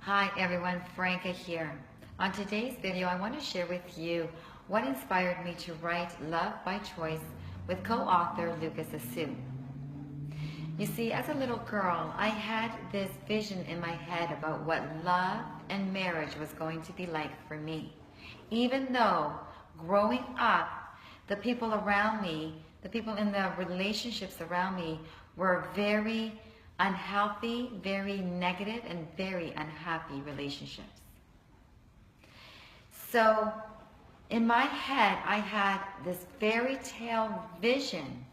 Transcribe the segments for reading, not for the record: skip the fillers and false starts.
Hi everyone, Franca here. On today's video, I want to share with you what inspired me to write Love by Choice with co-author Lucas Assu. You see, as a little girl, I had this vision in my head about what love and marriage was going to be like for me. Even though growing up, the people around me, the people in the relationships around me were very unhealthy, very negative, and very unhappy relationships. So in my head, I had this fairy tale vision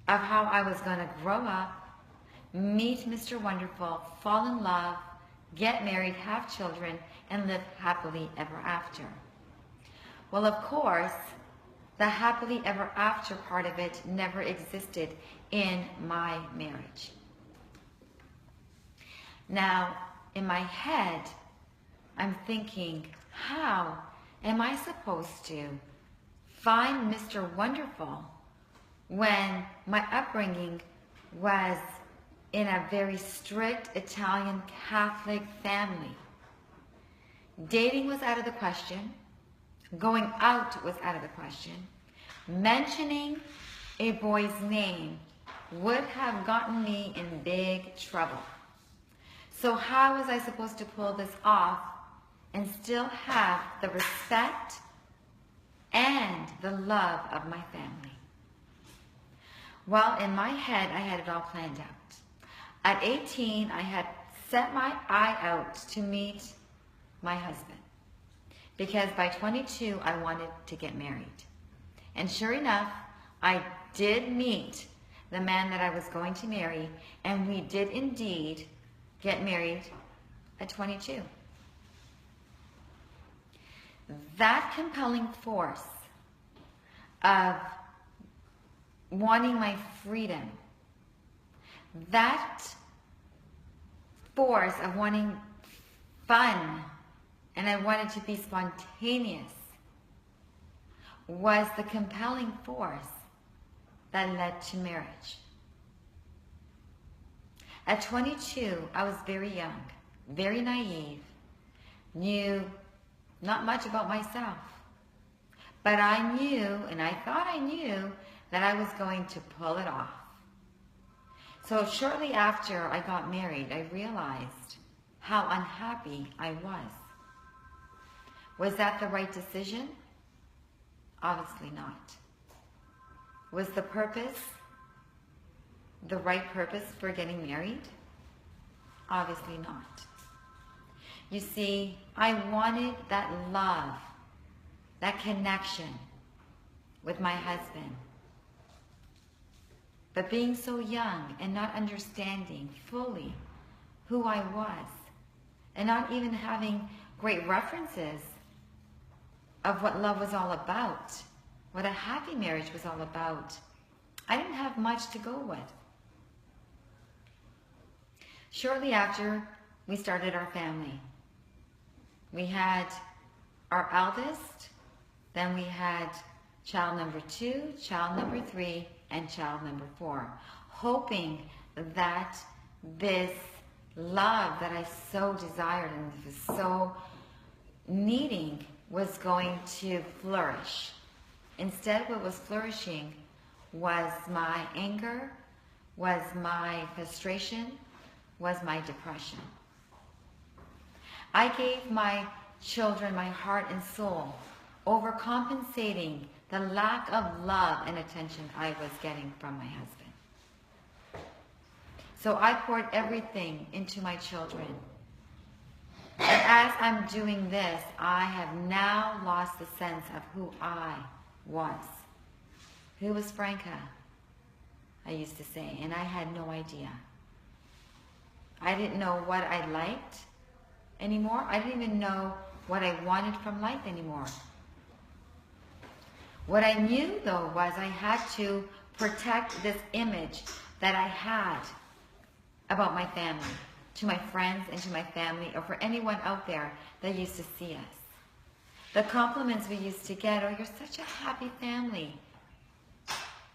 of how I was going to grow up, meet Mr. Wonderful, fall in love, get married, have children, and live happily ever after. Well, of course, the happily ever after part of it never existed in my marriage. Now, in my head, I'm thinking, how am I supposed to find Mr. Wonderful when my upbringing was in a very strict Italian Catholic family? Dating was out of the question. Going out was out of the question. Mentioning a boy's name would have gotten me in big trouble. So how was I supposed to pull this off and still have the respect and the love of my family? Well, in my head, I had it all planned out. At 18, I had set my eye out to meet my husband, because by 22, I wanted to get married. And sure enough, I did meet the man that I was going to marry, and we did indeed get married at 22. That compelling force of wanting my freedom, that force of wanting fun, and I wanted to be spontaneous, was the compelling force that led to marriage. At 22, I was very young, very naive, knew not much about myself. But I knew, and I thought I knew, that I was going to pull it off. So shortly after I got married, I realized how unhappy I was. Was that the right decision? Obviously not. Was the purpose the right purpose for getting married? Obviously not. You see, I wanted that love, that connection with my husband. But being so young and not understanding fully who I was, and not even having great references of what love was all about, what a happy marriage was all about, I didn't have much to go with. Shortly after, we started our family. We had our eldest, then we had child number 2, child number 3, and child number 4, hoping that this love that I so desired and was so needing was going to flourish. Instead, what was flourishing was my anger, was my frustration, was my depression. I gave my children my heart and soul, overcompensating the lack of love and attention I was getting from my husband. So I poured everything into my children. And as I'm doing this, I have now lost the sense of who I was. Who was Franca? I used to say, and I had no idea. I didn't know what I liked anymore. I didn't even know what I wanted from life anymore. What I knew, though, was I had to protect this image that I had about my family, to my friends and to my family, or for anyone out there that used to see us. The compliments we used to get, oh, you're such a happy family.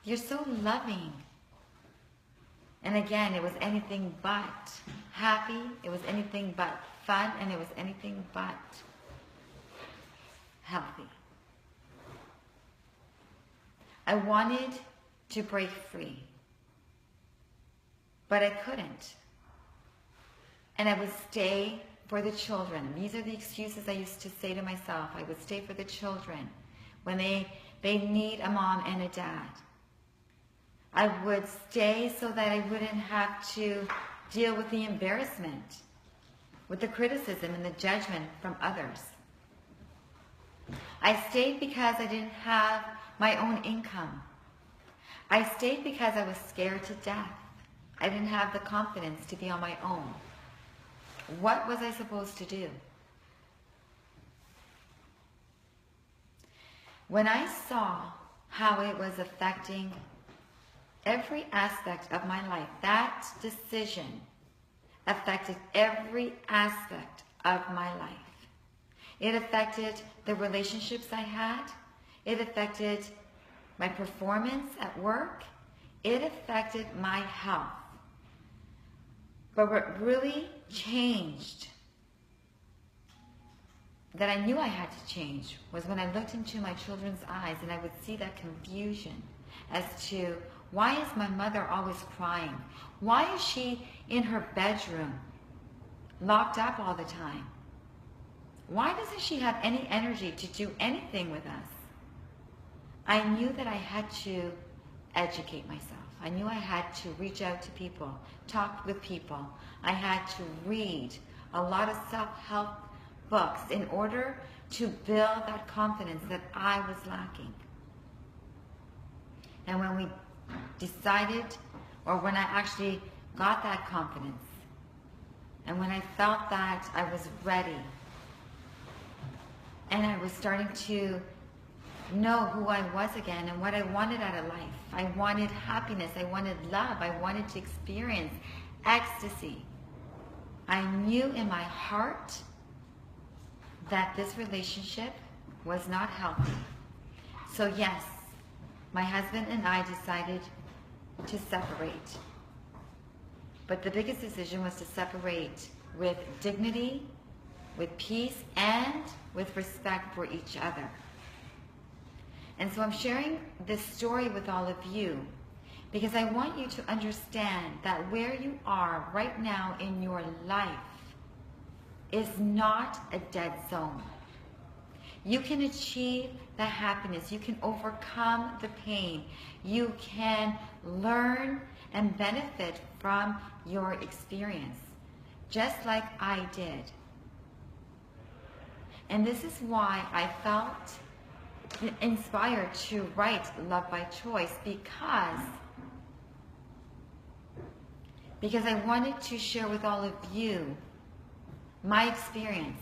You're so loving. And again, it was anything but happy, it was anything but fun, and it was anything but healthy. I wanted to break free, but I couldn't. And I would stay for the children. These are the excuses I used to say to myself. I would stay for the children when they need a mom and a dad. I would stay so that I wouldn't have to deal with the embarrassment, with the criticism and the judgment from others. I stayed because I didn't have my own income. I stayed because I was scared to death. I didn't have the confidence to be on my own. What was I supposed to do? When I saw how it was affecting every aspect of my life, that decision affected every aspect of my life. It affected the relationships I had. It affected my performance at work. It affected my health. But what really changed, that I knew I had to change, was when I looked into my children's eyes and I would see that confusion as to, why is my mother always crying? Why is she in her bedroom, locked up all the time? Why doesn't she have any energy to do anything with us? I knew that I had to educate myself. I knew I had to reach out to people, talk with people. I had to read a lot of self-help books in order to build that confidence that I was lacking. And when we decided, or when I actually got that confidence, and when I felt that I was ready, and I was starting to know who I was again and what I wanted out of life. I wanted happiness. I wanted love. I wanted to experience ecstasy. I knew in my heart that this relationship was not healthy. So yes, my husband and I decided to separate. But the biggest decision was to separate with dignity, with peace, and with respect for each other. And so I'm sharing this story with all of you because I want you to understand that where you are right now in your life is not a dead zone. You can achieve the happiness. You can overcome the pain. You can learn and benefit from your experience, just like I did. And this is why I felt inspired to write Love by Choice, because I wanted to share with all of you my experience.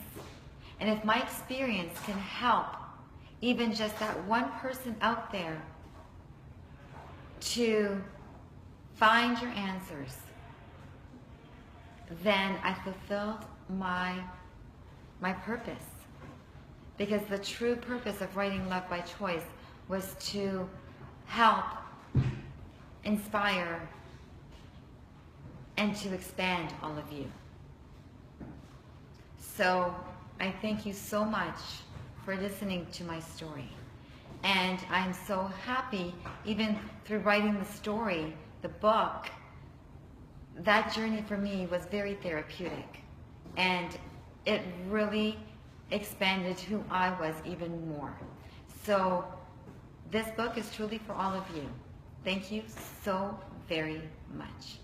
And if my experience can help even just that one person out there to find your answers, then I fulfilled my purpose. Because the true purpose of writing Love by Choice was to help, inspire, and to expand all of you. So I thank you so much for listening to my story. And I'm so happy, even through writing the story, the book, that journey for me was very therapeutic. And it really expanded who I was even more. So this book is truly for all of you. Thank you so very much.